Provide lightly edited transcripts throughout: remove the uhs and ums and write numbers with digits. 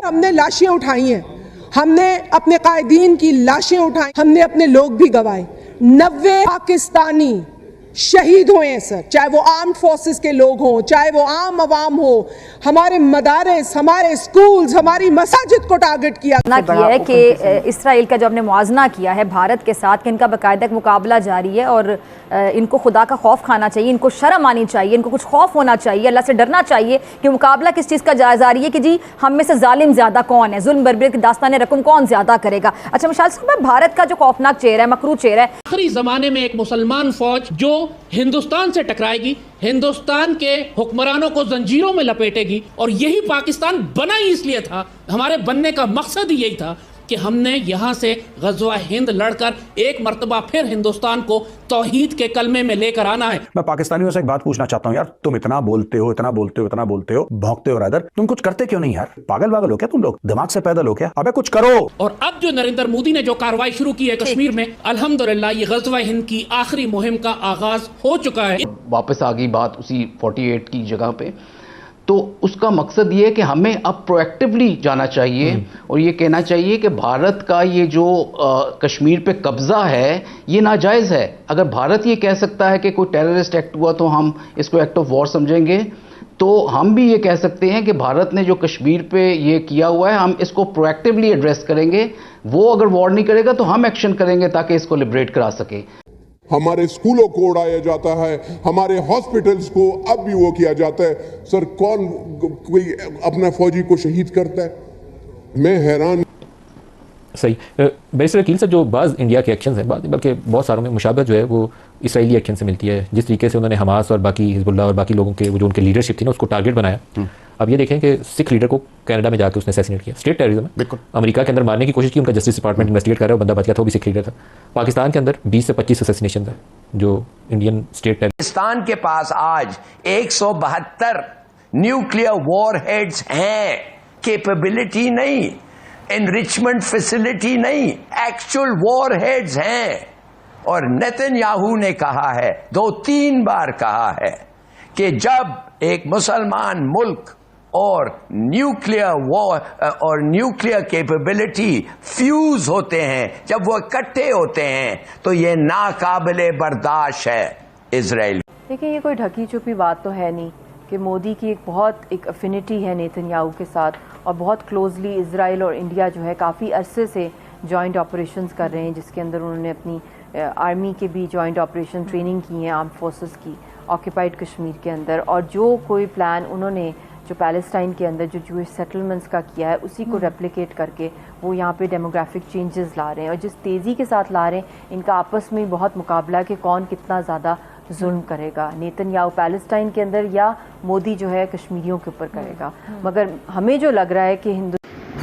हमने लाशें उठाई हैं, हमने अपने कायदीन की लाशें उठाई, हमने अपने लोग भी गंवाए। 90 पाकिस्तानी शहीद हुए हैं सर, चाहे वो आर्म्ड फोर्सेस के लोग हों, चाहे वो आम आवाम हो। हमारे मदारिस, हमारे स्कूल्स, हमारी मसाजिद को टारगेट किया है कि इसराइल का जो हमने मुआवजना किया है भारत के साथ कि इनका बाकायदा मुकाबला जारी है और इनको खुदा का खौफ खाना चाहिए, इनको शर्म आनी चाहिए, इनको कुछ खौफ होना चाहिए, अल्लाह से डरना चाहिए कि मुकाबला किस चीज़ का जारी है कि जी हम में से जालिम ज़्यादा कौन है, जुल्म बर्बरी की दास्तान रकम कौन ज़्यादा करेगा। अच्छा मशाल साहब, भारत का जो खौफनाक चेहरा है, मकरू चेहरा है, आखिरी ज़माने में एक मुसलमान फौज जो हिंदुस्तान से टकराएगी, हिंदुस्तान के हुक्मरानों को जंजीरों में लपेटेगी। और यही पाकिस्तान बना ही इसलिए था, हमारे बनने का मकसद ही यही था कि हमने यहाँ से गज़वा हिंद लड़कर एक मर्तबा फिर हिंदुस्तान को तौहीद के कलमे में लेकर आना है। मैं पाकिस्तानियों से एक बात पूछना चाहता हूँ यार, तुम इतना बोलते हो, इतना बोलते हो, इतना बोलते हो, भौंकते हो रादर, तुम कुछ करते क्यों नहीं यार? पागल वागल हो क्या तुम लोग? दिमाग से पैदल हो क्या? अबे कुछ करो। और अब जो नरेंद्र मोदी ने जो कार्रवाई शुरू की है कश्मीर में, अल्हम्दुलिल्लाह ये गज़वा हिंद की आखिरी मुहिम का आगाज हो चुका है। वापस आ गई बात उसी 48 की जगह पे, तो उसका मकसद ये है कि हमें अब प्रोएक्टिवली जाना चाहिए और ये कहना चाहिए कि भारत का ये जो कश्मीर पे कब्जा है ये नाजायज़ है। अगर भारत ये कह सकता है कि कोई टेररिस्ट एक्ट हुआ तो हम इसको एक्ट ऑफ वॉर समझेंगे, तो हम भी ये कह सकते हैं कि भारत ने जो कश्मीर पे ये किया हुआ है हम इसको प्रोएक्टिवली एड्रेस करेंगे। वो अगर वॉर नहीं करेगा तो हम एक्शन करेंगे ताकि इसको लिबरेट करा सके। हमारे स्कूलों को उड़ाया जाता है, हमारे हॉस्पिटल्स को अब भी वो किया जाता है। सर कौन कोई अपना फौजी को शहीद करता है? मैं हैरान। सही बैरिस्टर अकील साहब, जो बाज़ इंडिया के एक्शंस हैं, बल्कि बहुत सारों में मुशाबहत जो है वो इसराइली एक्शन से मिलती है। जिस तरीके से उन्होंने हमास और बाकी हिजबुल्लाह और बाकी लोगों के जो उनके लीडरशिप थी ना उसको टारगेट बनाया। अब ये देखें कि सिख लीडर को कनाडा में जाकर उसने असैसिनेट किया, स्टेट टेररिज्म है। बिल्कुल अमेरिका के अंदर मारने की कोशिश की, उनका जस्टिस डिपार्टमेंट इन्वेस्टिगेट कर रहा है, बंदा बच गया था, वो भी सिख लीडर था। पाकिस्तान के अंदर 20 से 25 असैसिनेशन है जो इंडियन स्टेट पाकिस्तान के पास आज 172 न्यूक्लियर वॉरहेड्स हैं। कैपेबिलिटी नहीं, एनरिचमेंट फैसिलिटी नहीं, एक्चुअल वॉरहेड्स हैं। और नेतन्याहू ने कहा है, 2-3 बार कहा है कि जब एक मुसलमान मुल्क और न्यूक्लियर वॉर और न्यूक्लियर कैपेबिलिटी फ्यूज होते हैं, जब वो इकट्ठे होते हैं तो ये नाकाबिले बर्दाश्त है इजराइल। देखिए ये कोई ढकी छुपी बात तो है नहीं कि मोदी की एक अफिनिटी है नेतन्याहू के साथ और बहुत क्लोजली इजराइल और इंडिया जो है काफ़ी अरसे से जॉइंट ऑपरेशंस कर रहे हैं, जिसके अंदर उन्होंने अपनी आर्मी के भी जॉइंट ऑपरेशन ट्रेनिंग की है आर्म फोर्सेस की ऑक्यूपाइड कश्मीर के अंदर। और जो कोई प्लान उन्होंने जो पैलेस्टाइन के अंदर जो जूइश सेटलमेंट्स का किया है उसी को रेप्लिकेट करके वो यहाँ पे डेमोग्राफिक चेंजेस ला रहे हैं। और जिस तेज़ी के साथ ला रहे हैं, इनका आपस में बहुत मुकाबला है कि कौन कितना ज़्यादा जुल्म करेगा, नेतन्याहू पैलेस्टाइन के अंदर या मोदी जो है कश्मीरियों के ऊपर करेगा। मगर हमें जो लग रहा है कि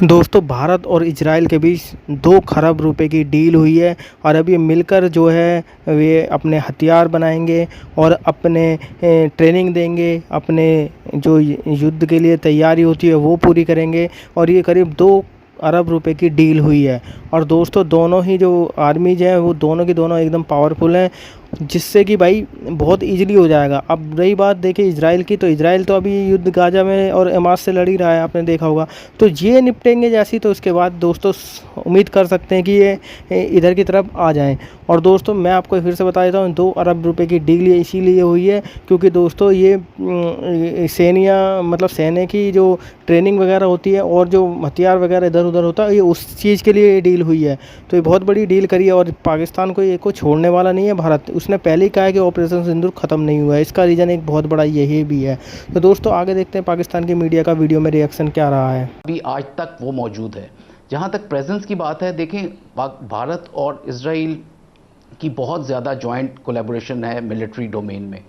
दोस्तों भारत और इजराइल के बीच 2 खरब रुपए की डील हुई है और अब ये मिलकर जो है वे अपने हथियार बनाएंगे और अपने ट्रेनिंग देंगे, अपने जो युद्ध के लिए तैयारी होती है वो पूरी करेंगे। और ये करीब 2 अरब रुपए की डील हुई है। और दोस्तों दोनों ही जो आर्मीज हैं वो दोनों की दोनों एकदम पावरफुल हैं, जिससे कि भाई बहुत इजीली हो जाएगा। अब रही बात देखिए इजराइल की, तो इजराइल तो अभी युद्ध गाजा में और हमास से लड़ ही रहा है, आपने देखा होगा। तो ये निपटेंगे जैसी, तो उसके बाद दोस्तों उम्मीद कर सकते हैं कि ये इधर की तरफ आ जाएं। और दोस्तों मैं आपको फिर से बता देता हूँ 2 अरब रुपए की डील ये इसीलिए हुई है क्योंकि दोस्तों ये सेना की जो ट्रेनिंग वगैरह होती है और जो हथियार वगैरह इधर उधर होता है, ये उस चीज़ के लिए ये डील हुई है। तो ये बहुत बड़ी डील करी है और पाकिस्तान को ये को छोड़ने वाला नहीं है भारत। उसने पहले ही कहा है कि ऑपरेशन सिंदूर ख़त्म नहीं हुआ है, इसका रीज़न एक बहुत बड़ा यही भी है। तो दोस्तों आगे देखते हैं पाकिस्तान की मीडिया का वीडियो में रिएक्शन क्या रहा है। अभी आज तक वो मौजूद है। जहाँ तक प्रेजेंस की बात है, देखें भारत और इजराइल की बहुत ज़्यादा जॉइंट कोलैबोरेशन है मिलिट्री डोमेन में।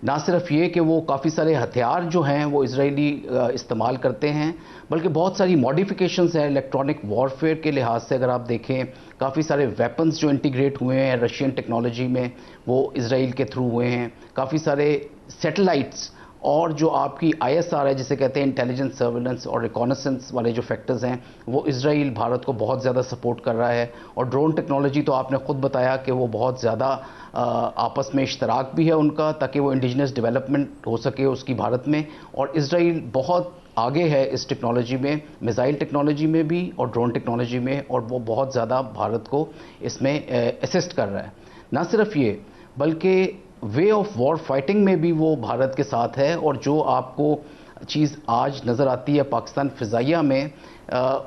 ना सिर्फ ये कि वो काफ़ी सारे हथियार जो हैं वो इजरायली इस्तेमाल करते हैं, बल्कि बहुत सारी मॉडिफिकेशंस हैं इलेक्ट्रॉनिक वॉरफेयर के लिहाज से। अगर आप देखें काफ़ी सारे वेपन्स जो इंटीग्रेट हुए हैं रशियन टेक्नोलॉजी में वो इजराइल के थ्रू हुए हैं। काफ़ी सारे सैटेलाइट्स और जो आपकी ISR है जिसे कहते हैं इंटेलिजेंस सर्वेलेंस और रिकॉनेसेंस वाले जो फैक्टर्स हैं वो इजराइल भारत को बहुत ज़्यादा सपोर्ट कर रहा है। और ड्रोन टेक्नोलॉजी तो आपने ख़ुद बताया कि वो बहुत ज़्यादा आपस में इश्तराक भी है उनका, ताकि वो इंडिजिनस डेवलपमेंट हो सके उसकी भारत में। और इजराइल बहुत आगे है इस टेक्नोलॉजी में, मिसाइल टेक्नोलॉजी में भी और ड्रोन टेक्नोलॉजी में, और वो बहुत ज़्यादा भारत को इसमें असिस्ट कर रहा है। ना सिर्फ ये, बल्कि वे ऑफ वॉर फाइटिंग में भी वो भारत के साथ है। और जो आपको चीज़ आज नज़र आती है पाकिस्तान फ़िज़ाइया में,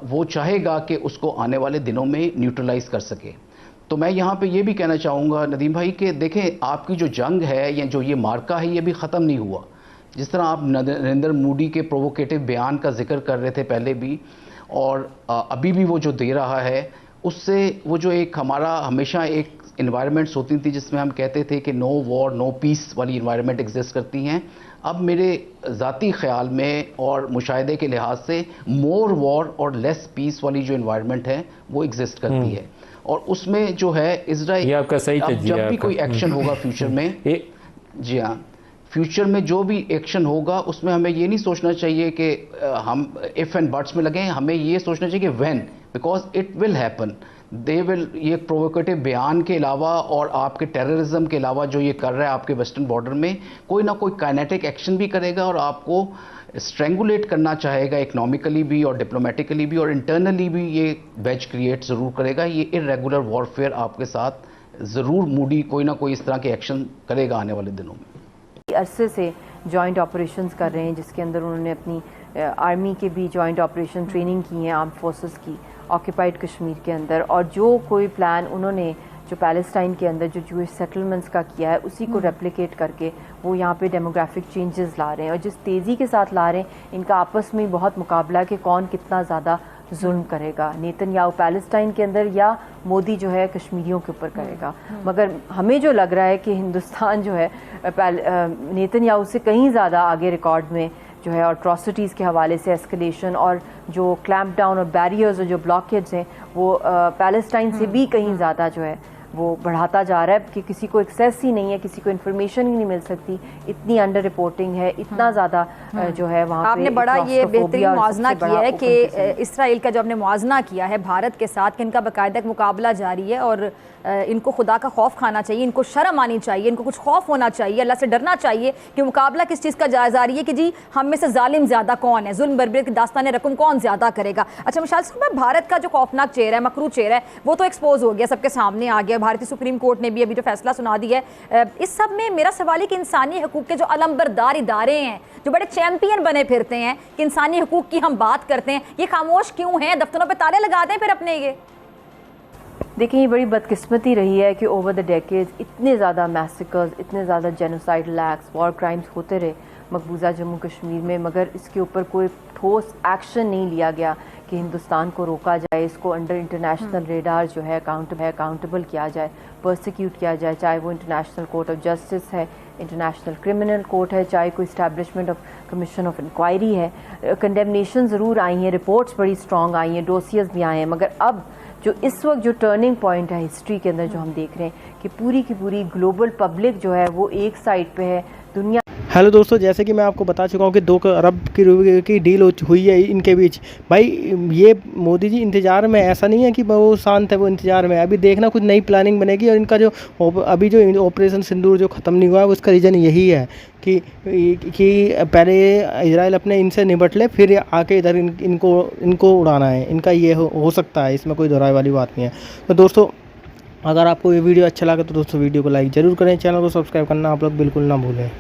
वो चाहेगा कि उसको आने वाले दिनों में न्यूट्रलाइज कर सके। तो मैं यहाँ पे ये भी कहना चाहूँगा नदीम भाई कि देखें, आपकी जो जंग है या जो ये मार्का है, ये भी ख़त्म नहीं हुआ। जिस तरह आप नरेंद्र मोदी के प्रोवोकेटिव बयान का जिक्र कर रहे थे पहले भी, और अभी भी वो जो दे रहा है, उससे वो जो एक हमारा हमेशा एक इन्वायरमेंट्स होती थी जिसमें हम कहते थे कि नो वॉर नो पीस वाली इन्वायरमेंट एग्जिस्ट करती हैं, अब मेरे ज़ाती ख्याल में और मुशाहिदे के लिहाज से मोर वॉर और लेस पीस वाली जो इन्वायरमेंट है वो एग्जिस्ट करती है। और उसमें जो है इजराइल, आपका सही जब भी कोई एक्शन होगा फ्यूचर में, जी हाँ, फ्यूचर में जो भी एक्शन होगा उसमें हमें ये नहीं सोचना चाहिए कि हम इफ़ एंड बट्स में लगें, हमें ये सोचना चाहिए कि when, because it will happen, they will. ये प्रोवोकेटिव बयान के अलावा और आपके टेररिज्म के अलावा जो ये कर रहा है आपके वेस्टर्न बॉर्डर में, कोई ना कोई काइनेटिक एक्शन भी करेगा और आपको स्ट्रेंगुलेट करना चाहेगा, इकोनॉमिकली भी और डिप्लोमेटिकली भी और इंटरनली भी ये वेज क्रिएट ज़रूर करेगा। ये इरेगुलर वॉरफेयर आपके साथ ज़रूर मोदी कोई ना कोई इस तरह के एक्शन करेगा आने वाले दिनों में। अरसे से जॉइंट ऑपरेशंस कर रहे हैं, जिसके अंदर उन्होंने अपनी आर्मी के भी जॉइंट ऑपरेशन ट्रेनिंग की है, आर्म फोर्सेस की, ऑक्यूपाइड कश्मीर के अंदर। और जो कोई प्लान उन्होंने जो पैलेस्टाइन के अंदर जो जूइश सेटलमेंट्स का किया है, उसी को रेप्लिकेट करके वो यहाँ पे डेमोग्राफिक चेंजेस ला रहे हैं। और जिस तेज़ी के साथ ला रहे हैं, इनका आपस में बहुत मुकाबला कि कौन कितना ज़्यादा जुल्म करेगा, नेतन्याहू पैलेस्टाइन के अंदर या मोदी जो है कश्मीरियों के ऊपर करेगा। मगर हमें जो लग रहा है कि हिंदुस्तान जो है नेतन्याहू से कहीं ज़्यादा आगे रिकॉर्ड में जो है अट्रॉसिटीज़ के हवाले से एस्केलेशन और जो क्लैम्प डाउन और बैरियर्स और जो ब्लॉकेज हैं वो पैलेस्टाइन से भी कहीं ज़्यादा जो है वो बढ़ाता जा रहा है कि किसी को एक्सेस ही नहीं है, किसी को इन्फॉर्मेशन ही नहीं मिल सकती, इतनी अंडर रिपोर्टिंग है, इतना ज़्यादा जो है वहाँ पे। आपने बड़ा ये बेहतरीन मुआवजा किया है कि इसराइल का जो आपने मुआवजा किया है भारत के साथ कि इनका बाकायदा एक मुकाबला जारी है और इनको खुदा का खौफ खाना चाहिए, इनको शर्म आनी चाहिए, इनको कुछ खौफ होना चाहिए, अल्लाह से डरना चाहिए कि मुकाबला किस चीज़ का जारी है कि जी हम में से जालिम ज़्यादा कौन है, जुल्म बर्बरी की दास्तान रकम कौन ज़्यादा करेगा। अच्छा मिशाल साहब, भारत का जो खौफनाक चेहरा है, मकरू चेहरा है, वो तो एक्सपोज हो गया, सबके सामने आ गया। भारतीय सुप्रीम कोर्ट ने भी अभी जो फैसला सुना दिया है। इस सब में मेरा सवाल है कि इंसानी हकूक़ के जो अलंबरदार इदारे हैं, जो बड़े चैंपियन बने फिरते हैं कि इंसानी हकूक़ की हम बात करते हैं, ये खामोश क्यों हैं? दफ्तरों पर ताले लगा दें फिर अपने। ये देखिए, ये बड़ी बदकिस्मती रही है कि ओवर द डेकेड्स इतने ज़्यादा मैसेकर्स, इतने ज़्यादा जेनोसाइडल एक्ट्स, वॉर क्राइम्स होते रहे मकबूजा जम्मू कश्मीर में, मगर इसके ऊपर कोई ठोस एक्शन नहीं लिया गया कि हिंदुस्तान को रोका जाए, इसको अंडर इंटरनेशनल रेडार जो है अकाउंटेबल किया जाए, पर्सिक्यूट किया जाए, चाहे वो इंटरनेशनल कोर्ट ऑफ जस्टिस है, इंटरनेशनल क्रिमिनल कोर्ट है, चाहे कोई establishment of commission of inquiry है। कंडेमनेशन ज़रूर आई हैं, रिपोर्ट्स बड़ी स्ट्रॉन्ग आई हैं, डोसियर्स भी आए हैं, मगर अब जो इस वक्त जो टर्निंग पॉइंट है हिस्ट्री के अंदर जो हम देख रहे हैं कि पूरी की पूरी ग्लोबल पब्लिक जो है वो एक साइड पे है, दुनिया। हेलो दोस्तों, जैसे कि मैं आपको बता चुका हूँ कि 2 अरब की डील हुई है इनके बीच। भाई ये मोदी जी इंतज़ार में, ऐसा नहीं है कि वो शांत है, वो इंतज़ार में। अभी देखना कुछ नई प्लानिंग बनेगी और इनका जो अभी जो ऑपरेशन सिंदूर जो ख़त्म नहीं हुआ है उसका रीज़न यही है कि पहले इजराइल अपने इनसे निपट ले, फिर आके इधर इनको उड़ाना है। इनका ये हो सकता है, इसमें कोई दोहराए वाली बात नहीं है। तो दोस्तों, अगर आपको ये वीडियो अच्छा लगा तो दोस्तों वीडियो को लाइक ज़रूर करें, चैनल को सब्सक्राइब करना आप लोग बिल्कुल ना भूलें।